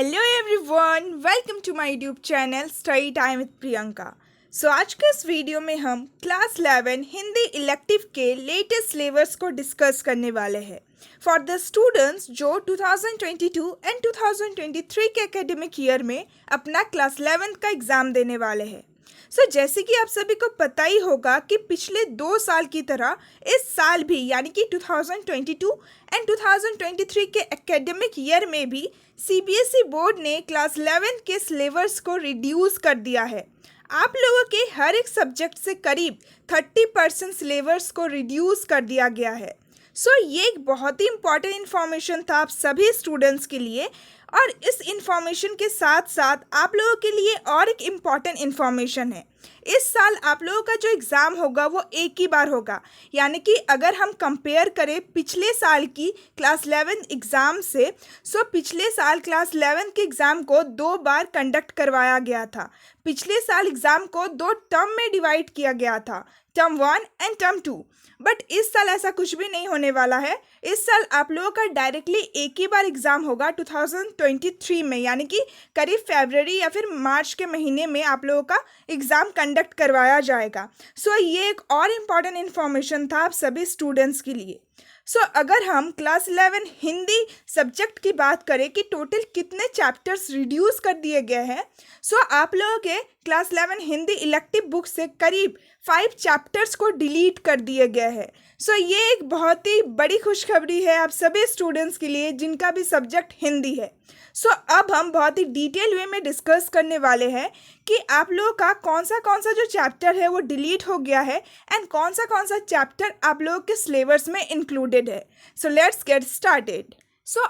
Hello everyone, welcome to my YouTube channel study time with Priyanka. आज के इस video में हम क्लास 11 हिंदी इलेक्टिव के लेटेस्ट सिलेबस को डिस्कस करने वाले हैं फॉर द स्टूडेंट्स जो 2022 एंड 2023 के एकेडमिक ईयर में अपना क्लास 11 का एग्ज़ाम देने वाले हैं। जैसे कि आप सभी को पता ही होगा कि पिछले 2 साल की तरह इस साल भी यानी कि 2022 एंड 2023 के एकेडमिक ईयर में भी सीबीएसई बोर्ड ने क्लास 11 के सिलेबस को रिड्यूस कर दिया है। आप लोगों के हर एक सब्जेक्ट से करीब 30% सिलेबस को रिड्यूस कर दिया गया है। ये एक बहुत ही इम्पॉर्टेंट इन्फॉर्मेशन था आप सभी स्टूडेंट्स के लिए। और इस इन्फॉर्मेशन के साथ साथ आप लोगों के लिए और एक इम्पॉर्टेंट इन्फॉर्मेशन है। इस साल आप लोगों का जो एग्ज़ाम होगा वो एक ही बार होगा, यानी कि अगर हम कंपेयर करें पिछले साल की क्लास 11 एग्ज़ाम से, पिछले साल क्लास 11 के एग्ज़ाम को 2 बार कंडक्ट करवाया गया था। पिछले साल एग्ज़ाम को 2 टर्म में डिवाइड किया गया था, टर्म 1 एंड टर्म 2। बट इस साल ऐसा कुछ भी नहीं होने वाला है। इस साल आप लोगों का डायरेक्टली एक ही बार एग्ज़ाम होगा 2023 में, यानी कि करीब फरवरी या फिर मार्च के महीने में आप लोगों का एग्ज़ाम कंडक्ट करवाया जाएगा। ये एक और इम्पॉर्टेंट इन्फॉर्मेशन था आप सभी स्टूडेंट्स के लिए। अगर हम क्लास 11 हिंदी सब्जेक्ट की बात करें कि टोटल कितने चैप्टर्स रिड्यूस कर दिए गए हैं, आप लोगों के क्लास 11 हिंदी इलेक्टिव बुक से करीब 5 चैप्टर्स को डिलीट कर दिए गए हैं। ये एक बहुत ही बड़ी खुशखबरी है आप सभी स्टूडेंट्स के लिए जिनका भी सब्जेक्ट हिंदी है। अब हम बहुत ही डिटेल वे में डिस्कस करने वाले हैं कि आप लोगों का कौन सा जो चैप्टर है वो डिलीट हो गया है एंड कौन सा चैप्टर आप लोगों के सिलेबस में इंक्लूडेड है। Let's get started.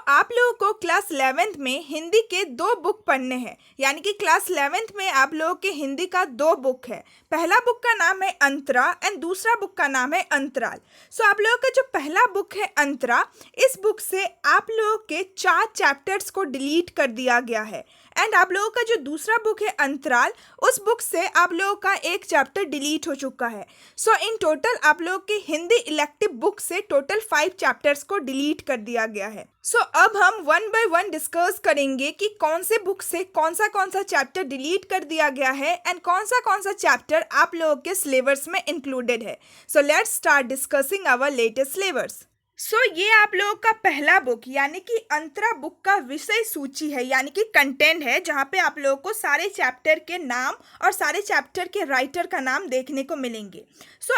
आप लोगों को क्लास 11th में हिंदी के 2 बुक पढ़ने हैं, यानी कि क्लास 11th में आप लोगों के हिंदी का 2 बुक है। पहला बुक का नाम है अंतरा एंड दूसरा बुक का नाम है अंतराल। आप लोगों का जो पहला बुक है अंतरा, इस बुक से आप लोगों के 4 चैप्टर्स को डिलीट कर दिया गया है। एंड आप लोगों का जो दूसरा बुक है अंतराल, उस बुक से आप लोगों का 1 चैप्टर डिलीट हो चुका है। इन टोटल आप लोगों की हिंदी इलेक्टिव बुक से टोटल 5 चैप्टर्स को डिलीट कर दिया गया है। अब हम 1 बाय 1 डिस्कस करेंगे कि कौन से बुक से कौन सा चैप्टर डिलीट कर दिया गया है एंड कौन सा चैप्टर आप लोगों के सिलेबस में इंक्लूडेड है। Let's start discussing our latest syllabus. ये आप लोगों का पहला बुक यानी कि अंतरा बुक का विषय सूची है, यानी कि कंटेंट है, जहाँ पे आप लोगों को सारे चैप्टर के नाम और सारे चैप्टर के राइटर का नाम देखने को मिलेंगे।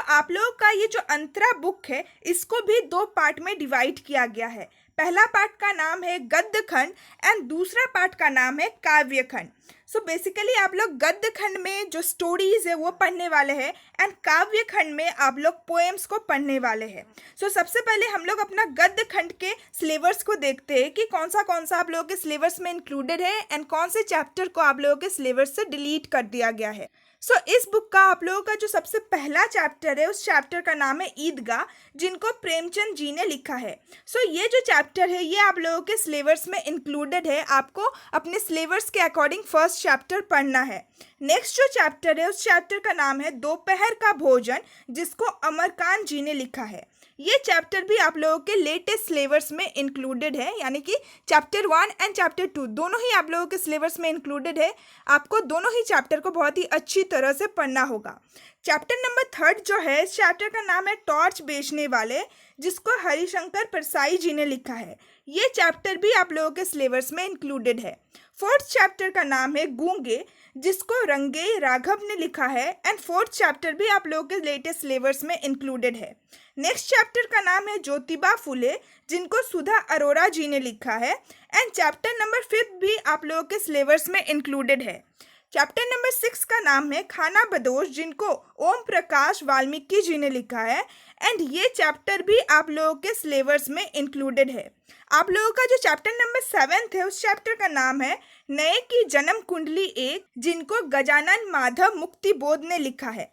आप लोगों का ये जो अंतरा बुक है इसको भी 2 पार्ट में डिवाइड किया गया है। पहला पार्ट का नाम है गद्य खंड एंड दूसरा पार्ट का नाम है काव्य खंड। बेसिकली आप लोग गद्य खंड में जो स्टोरीज है वो पढ़ने वाले हैं एंड काव्य खंड में आप लोग पोएम्स को पढ़ने वाले हैं। सबसे पहले हम लोग अपना गद्य खंड के सिलेबस को देखते हैं कि कौन सा आप लोगों के सिलेबस में इंक्लूडेड है एंड कौन से चैप्टर को आप लोगों के सिलेबस से डिलीट कर दिया गया है। इस बुक का आप लोगों का जो सबसे पहला चैप्टर है उस चैप्टर का नाम है ईदगाह, जिनको प्रेमचंद जी ने लिखा है। ये जो चैप्टर है ये आप लोगों के सिलेबस में इंक्लूडेड है। आपको अपने सिलेबस के अकॉर्डिंग फर्स्ट चैप्टर पढ़ना है। नेक्स्ट जो चैप्टर है उस चैप्टर का नाम है दोपहर का भोजन, जिसको अमरकांत जी ने लिखा है। ये चैप्टर भी आप लोगों के लेटेस्ट सिलेबस में इंक्लूडेड है, यानी कि चैप्टर 1 एंड चैप्टर 2 दोनों ही आप लोगों के सिलेबस में इंक्लूडेड है। आपको दोनों ही चैप्टर को बहुत ही अच्छी तरह से पढ़ना होगा। चैप्टर नंबर 3 जो है, इस चैप्टर का नाम है टॉर्च बेचने वाले, जिसको हरिशंकर परसाई जी ने लिखा है। ये चैप्टर भी आप लोगों के सिलेबस में इंक्लूडेड है। 4th चैप्टर का नाम है गूंगे, जिसको रंगे राघव ने लिखा है एंड 4th चैप्टर भी आप लोगों के लेटेस्ट सिलेबस में इंक्लूडेड है। नेक्स्ट चैप्टर का नाम है ज्योतिबा फुले, जिनको सुधा अरोरा जी ने लिखा है एंड चैप्टर नंबर 5 भी आप लोगों के सिलेबस में इंक्लूडेड है। चैप्टर नंबर 6 का नाम है खाना बदोश, जिनको ओम प्रकाश वाल्मीकि जी ने लिखा है एंड ये चैप्टर भी आप लोगों के सिलेबस में इंक्लूडेड है। आप लोगों का जो चैप्टर नंबर 7 है उस चैप्टर का नाम है नए की जन्म कुंडली 1, जिनको गजानन माधव मुक्तिबोध ने लिखा है।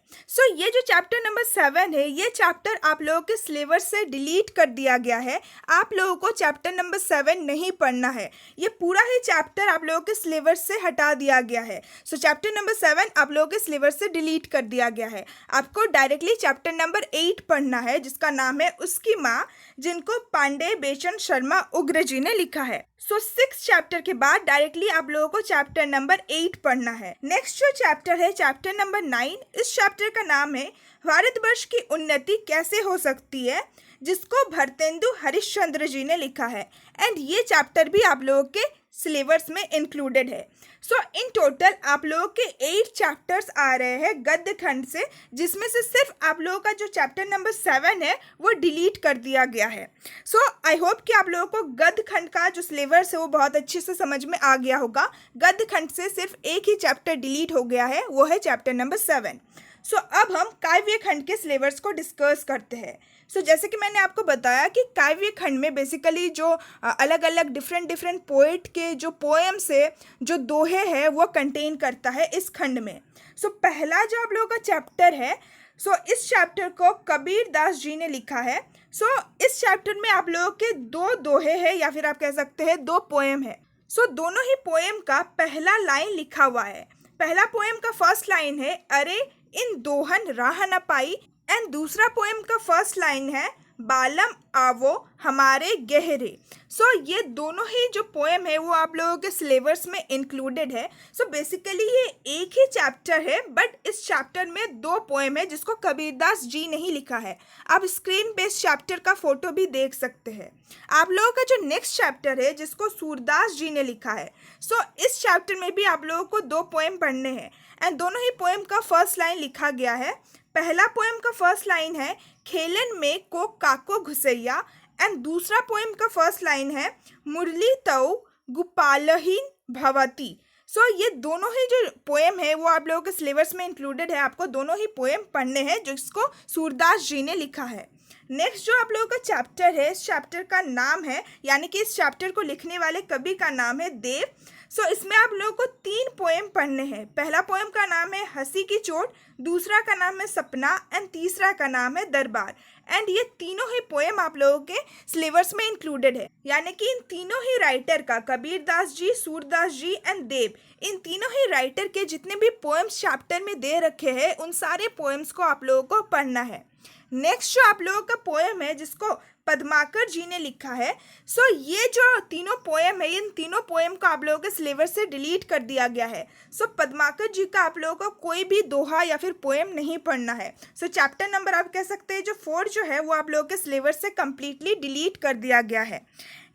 ये जो चैप्टर नंबर 7 है ये चैप्टर आप लोगों के सिलेबस से डिलीट कर दिया गया है। आप लोगों को चैप्टर नंबर 7 नहीं पढ़ना है, ये पूरा ही चैप्टर आप लोगों के सिलेबस से हटा दिया गया है। चैप्टर नंबर 7 आप लोगों के सिलेबस से डिलीट कर दिया गया है। आपको डायरेक्टली चैप्टर नंबर 8 पढ़ना है, जिसका नाम है उसकी माँ, जिनको पांडे बेचन शर्मा उग्र जी ने लिखा है। सो 6 चैप्टर के बाद डायरेक्टली आप लोगों को चैप्टर नंबर 8 पढ़ना है। नेक्स्ट जो चैप्टर है चैप्टर नंबर 9, इस चैप्टर का नाम है भारतवर्ष की उन्नति कैसे हो सकती है, जिसको भरतेंदु हरिश्चंद्र जी ने लिखा है। एंड ये चैप्टर भी आप लोगों के सिलेबस में इंक्लूडेड है। सो इन टोटल आप लोगों के 8 चैप्टर्स आ रहे हैं गद्य खंड से, जिसमें से सिर्फ आप लोगों का जो चैप्टर नंबर 7 है वो डिलीट कर दिया गया है। सो आई होप कि आप लोगों को गद्य खंड का जो सिलेबस है वो बहुत अच्छे से समझ में आ गया होगा। गद्य खंड से सिर्फ एक ही चैप्टर डिलीट हो गया है, वो है चैप्टर नंबर 7। सो अब हम काव्य खंड के सिलेबस को डिस्कस करते हैं। सो जैसे कि मैंने आपको बताया कि काव्य खंड में बेसिकली जो अलग अलग डिफरेंट पोएट के जो पोएम्स है, जो दोहे हैं, वो कंटेन करता है इस खंड में। सो पहला जो आप लोगों का चैप्टर है, सो इस चैप्टर को कबीर दास जी ने लिखा है। सो इस चैप्टर में आप लोगों के 2 दोहे हैं, या फिर आप कह सकते हैं 2 पोएम है। सो दोनों ही पोएम का पहला लाइन लिखा हुआ है। पहला पोएम का फर्स्ट लाइन है अरे इन दोहन राह न पाई, एंड दूसरा पोएम का फर्स्ट लाइन है बालम आवो हमारे गहरे। सो ये दोनों ही जो पोएम है वो आप लोगों के सिलेबस में इंक्लूडेड है। सो बेसिकली ये एक ही चैप्टर है, बट इस चैप्टर में 2 पोएम है जिसको कबीरदास जी ने ही लिखा है। आप स्क्रीन पे इस चैप्टर का फोटो भी देख सकते हैं। आप लोगों का जो नेक्स्ट चैप्टर है जिसको सूरदास जी ने लिखा है, सो इस चैप्टर में भी आप लोगों को 2 पोएम पढ़ने हैं, एंड दोनों ही पोएम का फर्स्ट लाइन लिखा गया है। पहला पोएम का फर्स्ट लाइन है खेलन में को काको घुसैया, एंड दूसरा पोएम का फर्स्ट लाइन है मुरली तऊ गुपालहीन भवती। सो ये दोनों ही जो पोएम है वो आप लोगों के सिलेबस में इंक्लूडेड है। आपको दोनों ही पोएम पढ़ने हैं जिसको सूरदास जी ने लिखा है। नेक्स्ट जो आप लोगों का चैप्टर है, इस चैप्टर का नाम है, यानी कि इस चैप्टर को लिखने वाले कवि का नाम है देव। सो इसमें आप लोगों को 3 पोएम पढ़ने हैं। पहला पोएम का नाम है हंसी की चोट, दूसरा का नाम है सपना, एंड तीसरा का नाम है दरबार। एंड ये तीनों ही पोएम आप लोगों के सिलेबस में इंक्लूडेड है, यानी कि इन तीनों ही राइटर का, कबीरदास जी, सूरदास जी एंड देव, इन तीनों ही राइटर के जितने भी पोएम्स चैप्टर में दे रखे हैं उन सारे पोएम्स को आप लोगों को पढ़ना है। नेक्स्ट जो आप लोगों का पोएम है जिसको पद्माकर जी ने लिखा है, सो ये जो तीनों पोएम है, इन तीनों पोएम को आप लोगों के सिलेबस से डिलीट कर दिया गया है। सो पद्माकर जी का आप लोगों को कोई भी दोहा या फिर पोएम नहीं पढ़ना है। सो चैप्टर नंबर आप कह सकते हैं जो 4 जो है वो आप लोगों के सिलेबस से कम्प्लीटली डिलीट कर दिया गया है।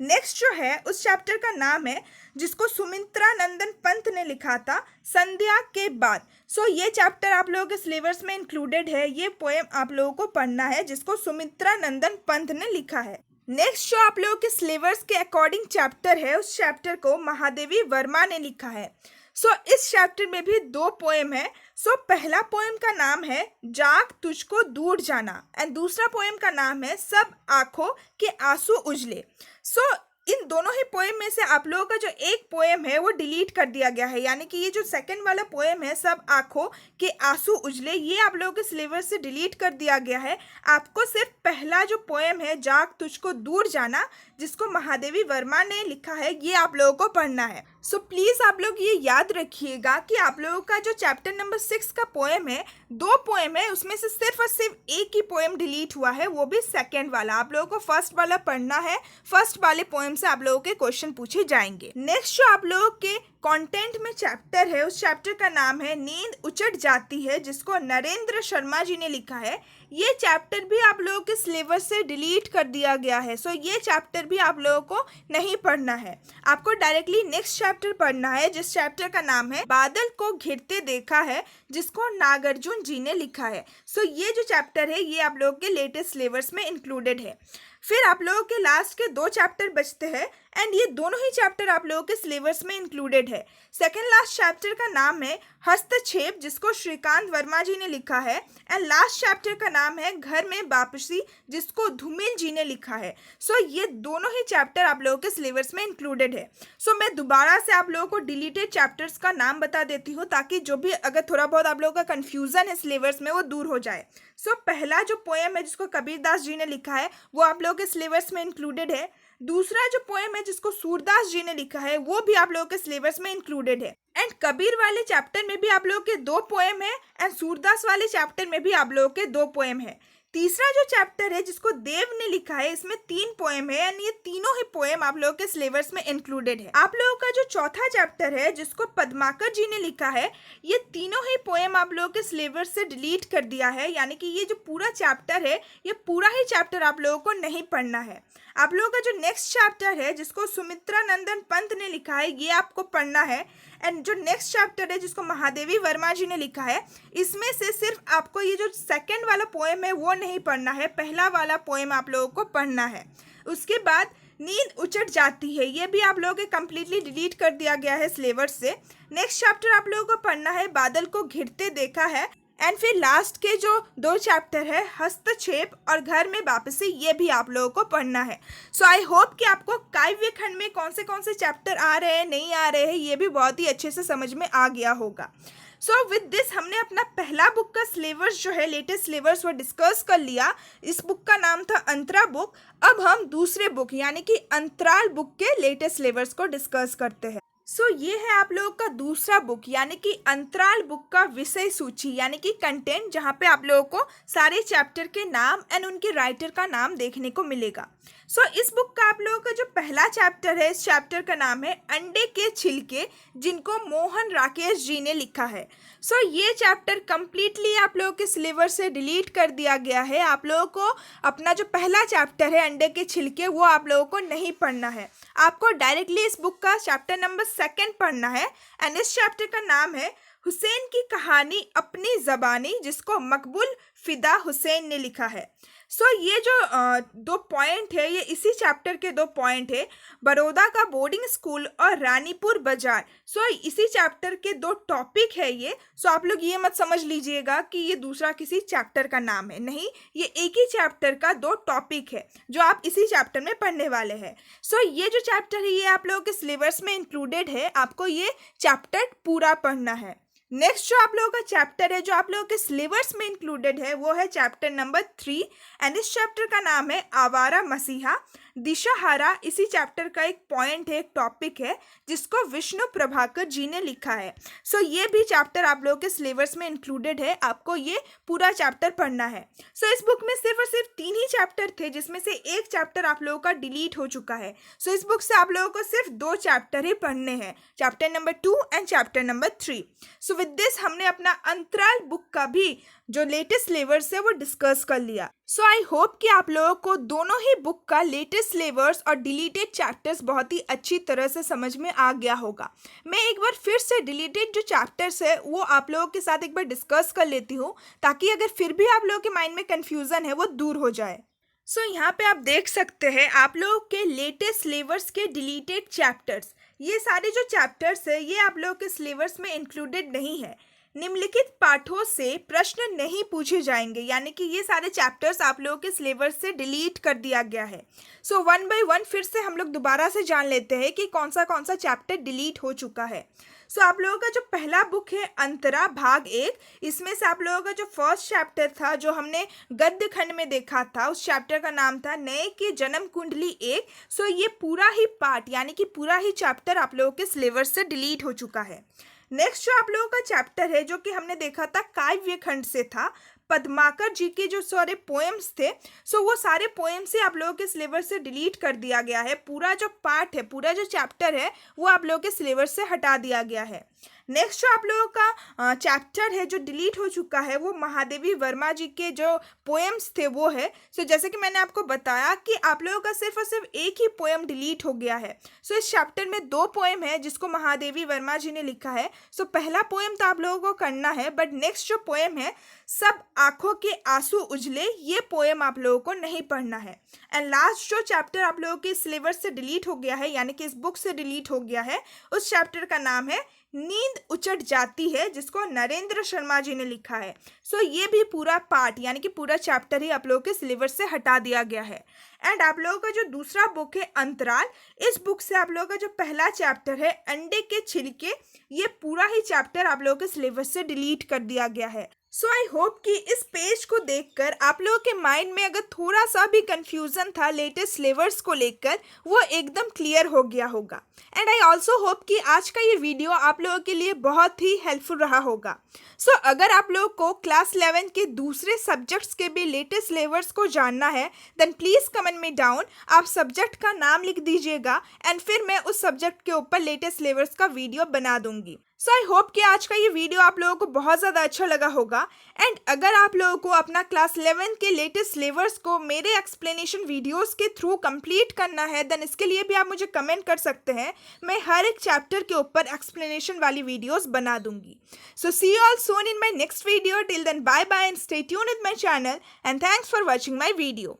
नेक्स्ट जो है उस चैप्टर का नाम है जिसको सुमित्रा नंदन पंत ने लिखा था, संध्या के बाद। सो ये चैप्टर आप लोगों के सिलेबस में इंक्लूडेड है। ये पोएम आप लोगों को पढ़ना है जिसको सुमित्रा नंदन पंत ने लिखा है। नेक्स्ट जो आप लोगों के सिलेबस के अकॉर्डिंग चैप्टर है, उस चैप्टर को महादेवी वर्मा ने लिखा है। सो इस चैप्टर में भी 2 पोएम है। सो पहला पोएम का नाम है जाग तुझको दूर जाना, एंड दूसरा पोएम का नाम है सब आंखों के आंसू उजले। सो इन दोनों ही पोएम में से आप लोगों का जो एक पोएम है वो डिलीट कर दिया गया है, यानी कि ये जो सेकंड वाला पोएम है सब आंखों के आंसू उजले, ये आप लोगों के सिलेबस से डिलीट कर दिया गया है। आपको सिर्फ पहला जो पोएम है जाग तुझको दूर जाना, जिसको महादेवी वर्मा ने लिखा है, ये आप लोगों को पढ़ना है। सो प्लीज़ आप लोग ये याद रखिएगा कि आप लोगों का जो चैप्टर नंबर 6 का पोएम है, 2 पोएम है, उसमें से सिर्फ और सिर्फ एक ही पोएम डिलीट हुआ है, वो भी सेकंड वाला। आप लोगों को फर्स्ट वाला पढ़ना है। फर्स्ट वाले पोएम से आप लोगों के क्वेश्चन पूछे जाएंगे। नेक्स्ट जो आप लोगों के कंटेंट में चैप्टर है, उस चैप्टर का नाम है नींद उचट जाती है, जिसको नरेंद्र शर्मा जी ने लिखा है। ये चैप्टर भी आप लोगों के सिलेबस से डिलीट कर दिया गया है। सो ये चैप्टर भी आप लोगों को नहीं पढ़ना है। आपको डायरेक्टली नेक्स्ट चैप्टर पढ़ना है, जिस चैप्टर का नाम है बादल को घिरते देखा है, जिसको नागार्जुन जी ने लिखा है। सो ये जो चैप्टर है ये आप लोगों के लेटेस्ट सिलेबस में इंक्लूडेड है। फिर आप लोगों के लास्ट के 2 चैप्टर बचते हैं, एंड ये दोनों ही चैप्टर आप लोगों के सिलेबस में इंक्लूडेड है। सेकंड लास्ट चैप्टर का नाम है हस्तक्षेप, जिसको श्रीकांत वर्मा जी ने लिखा है, एंड लास्ट चैप्टर का नाम है घर में वापसी, जिसको धूमिल जी ने लिखा है। सो ये दोनों ही चैप्टर आप लोगों के सिलेबस में इंक्लूडेड है। सो मैं दोबारा से आप लोगों को डिलीटेड चैप्टर्स का नाम बता देती हूँ, ताकि जो भी अगर थोड़ा बहुत आप लोगों का कन्फ्यूजन है सिलेबस में वो दूर हो जाए। सो पहला जो पोएम है जिसको कबीरदास जी ने लिखा है वो आप लोगों के सिलेबस में इंक्लूडेड है। दूसरा जो पोएम है जिसको सूरदास जी ने लिखा है वो भी आप लोगों के सिलेबस में इंक्लूडेड है। एंड कबीर वाले चैप्टर में भी आप लोगों के 2 पोएम है एंड सूरदास वाले चैप्टर में भी आप लोगों के 2 पोएम है। तीसरा जो चैप्टर है जिसको देव ने लिखा है इसमें 3 पोएम है एंड ये तीनों ही पोएम आप लोगों के सिलेबस में इंक्लूडेड है। आप लोगों का जो चौथा चैप्टर है जिसको पद्माकर जी ने लिखा है ये तीनों ही पोएम आप लोगों के सिलेबस से डिलीट कर दिया है, यानी कि ये जो पूरा चैप्टर है ये पूरा ही चैप्टर आप लोगों को नहीं पढ़ना है। आप लोगों का जो नेक्स्ट चैप्टर है जिसको सुमित्रा नंदन पंत ने लिखा है ये आपको पढ़ना है। एंड जो नेक्स्ट चैप्टर है जिसको महादेवी वर्मा जी ने लिखा है इसमें से सिर्फ आपको ये जो सेकंड वाला पोएम है वो नहीं पढ़ना है, पहला वाला पोएम आप लोगों को पढ़ना है। उसके बाद नींद उचट जाती है ये भी आप लोगों के कंप्लीटली डिलीट कर दिया गया है सिलेबस से। नेक्स्ट चैप्टर आप लोगों को पढ़ना है बादल को घिरते देखा है। एंड फिर लास्ट के जो 2 चैप्टर है हस्तक्षेप और घर में वापसी ये भी आप लोगों को पढ़ना है। सो आई होप कि आपको काव्य खंड में कौन से चैप्टर आ रहे हैं नहीं आ रहे हैं ये भी बहुत ही अच्छे से समझ में आ गया होगा। सो विद दिस हमने अपना पहला बुक का सिलेबस जो है लेटेस्ट सिलेबस वो डिस्कस कर लिया। इस बुक का नाम था अंतरा बुक। अब हम दूसरे बुक यानी कि अंतराल बुक के लेटेस्ट सिलेबस को डिस्कस करते हैं। सो ये है आप लोगों का दूसरा बुक यानी कि अंतराल बुक का विषय सूची यानी कि कंटेंट, जहाँ पे आप लोगों को सारे चैप्टर के नाम एंड उनके राइटर का नाम देखने को मिलेगा। सो इस बुक का आप लोगों का जो पहला चैप्टर है इस चैप्टर का नाम है अंडे के छिलके, जिनको मोहन राकेश जी ने लिखा है। सो ये चैप्टर कंप्लीटली आप लोगों के सिलेबस से डिलीट कर दिया गया है। आप लोगों को अपना जो पहला चैप्टर है अंडे के छिलके वो आप लोगों को नहीं पढ़ना है, आपको डायरेक्टली इस बुक का चैप्टर नंबर 2 पढ़ना है। एंड इस चैप्टर का नाम है हुसैन की कहानी अपनी ज़बानी, जिसको मकबूल फिदा हुसैन ने लिखा है। सो ये जो 2 पॉइंट है ये इसी चैप्टर के 2 पॉइंट है, बड़ौदा का बोर्डिंग स्कूल और रानीपुर बाजार। सो इसी चैप्टर के 2 टॉपिक है ये। सो आप लोग ये मत समझ लीजिएगा कि ये दूसरा किसी चैप्टर का नाम है, नहीं, ये एक ही चैप्टर का 2 टॉपिक है जो आप इसी चैप्टर में पढ़ने वाले हैं। सो ये जो चैप्टर है ये आप लोगों के सिलेबस में इंक्लूडेड है, आपको ये चैप्टर पूरा पढ़ना है। नेक्स्ट जो आप लोगों का चैप्टर है जो आप लोगों के सिलेबस में इंक्लूडेड है वो है चैप्टर नंबर 3 एंड इस चैप्टर का नाम है आवारा मसीहा दिशाहारा। इसी चैप्टर का एक पॉइंट है, एक टॉपिक है जिसको विष्णु प्रभाकर जी ने लिखा है। सो ये भी चैप्टर आप लोगों के सिलेबस में इंक्लूडेड है, आपको ये पूरा चैप्टर पढ़ना है। सो इस बुक में सिर्फ और सिर्फ 3 ही चैप्टर थे जिसमें से एक चैप्टर आप लोगों का डिलीट हो चुका है। सो इस बुक से आप लोगों को सिर्फ 2 चैप्टर ही पढ़ने हैं, chapter number 2 and chapter number 3। So with this हमने अपना अंतराल बुक का भी जो लेटेस्ट सिलेबस है वो डिस्कस कर लिया। सो आई होप कि आप लोगों को दोनों ही बुक का लेटेस्ट सिलेबस और डिलीटेड चैप्टर्स बहुत ही अच्छी तरह से समझ में आ गया होगा। मैं एक बार फिर से डिलीटेड जो चैप्टर्स है वो आप लोगों के साथ एक बार डिस्कस कर लेती हूँ ताकि अगर फिर भी आप लोगों के माइंड में कन्फ्यूज़न है वो दूर हो जाए। सो यहाँ पे आप देख सकते हैं आप लोगों के लेटेस्ट सिलेबस के डिलीटेड चैप्टर्स, ये सारे जो चैप्टर्स है ये आप लोगों के सिलेबस में इंक्लूडेड नहीं है। निम्नलिखित पाठों से प्रश्न नहीं पूछे जाएंगे, यानी कि ये सारे चैप्टर्स आप लोगों के सिलेबस से डिलीट कर दिया गया है। सो 1 बाय 1 फिर से हम लोग दोबारा से जान लेते हैं कि कौन सा चैप्टर डिलीट हो चुका है। सो आप लोगों का जो पहला बुक है अंतरा भाग 1, इसमें से आप लोगों का जो फर्स्ट चैप्टर था जो हमने गद्य खंड में देखा था उस चैप्टर का नाम था नए की जन्म कुंडली 1। सो ये पूरा ही पार्ट यानी कि पूरा ही चैप्टर आप लोगों के सिलेबस से डिलीट हो चुका है। नेक्स्ट जो आप लोगों का चैप्टर है जो कि हमने देखा था काव्य खंड से था, पद्माकर जी के जो सारे पोएम्स थे, सो वो सारे पोएम्स से आप लोगों के सिलेबस से डिलीट कर दिया गया है। पूरा जो पार्ट है, पूरा जो चैप्टर है वो आप लोगों के सिलेबस से हटा दिया गया है। नेक्स्ट जो आप लोगों का चैप्टर है जो डिलीट हो चुका है वो महादेवी वर्मा जी के जो पोएम्स थे वो है। सो जैसे कि मैंने आपको बताया कि आप लोगों का सिर्फ और सिर्फ एक ही पोएम डिलीट हो गया है। सो इस चैप्टर में 2 पोएम है जिसको महादेवी वर्मा जी ने लिखा है। सो पहला पोएम तो आप लोगों को करना है, बट नेक्स्ट जो पोएम है सब आंखों के आंसू उजले, ये पोएम आप लोगों को नहीं पढ़ना है। एंड लास्ट जो चैप्टर आप लोगों के सिलेबस से डिलीट हो गया है यानी कि इस बुक से डिलीट हो गया है उस चैप्टर का नाम है नींद उचट जाती है, जिसको नरेंद्र शर्मा जी ने लिखा है। सो ये भी पूरा पार्ट यानी कि पूरा चैप्टर ही आप लोगों के सिलेबस से हटा दिया गया है। एंड आप लोगों का जो दूसरा बुक है अंतराल, इस बुक से आप लोगों का जो पहला चैप्टर है अंडे के छिलके, ये पूरा ही चैप्टर आप लोगों के सिलेबस से डिलीट कर दिया गया है। सो आई होप कि इस पेज को देखकर आप लोगों के माइंड में अगर थोड़ा सा भी कंफ्यूजन था लेटेस्ट सिलेबस को लेकर, वो एकदम क्लियर हो गया होगा। एंड आई ऑल्सो होप कि आज का ये वीडियो आप लोगों के लिए बहुत ही हेल्पफुल रहा होगा। सो अगर आप लोगों को क्लास 11 के दूसरे सब्जेक्ट्स के भी लेटेस्ट सिलेबस को जानना है, देन प्लीज़ कमेंट में डाउन आप सब्जेक्ट का नाम लिख दीजिएगा एंड फिर मैं उस सब्जेक्ट के ऊपर लेटेस्ट सिलेबस का वीडियो बना दूंगी। सो आई होप कि आज का ये वीडियो आप लोगों को बहुत ज़्यादा अच्छा लगा होगा। एंड अगर आप लोगों को अपना क्लास 11 के लेटेस्ट सिलेबस को मेरे एक्सप्लेनेशन वीडियोस के थ्रू कंप्लीट करना है, देन इसके लिए भी आप मुझे कमेंट कर सकते हैं। मैं हर एक चैप्टर के ऊपर एक्सप्लेनेशन वाली वीडियोस बना दूंगी। So see you all soon in my next video. Till then bye bye and stay tuned with my channel and thanks for watching my video.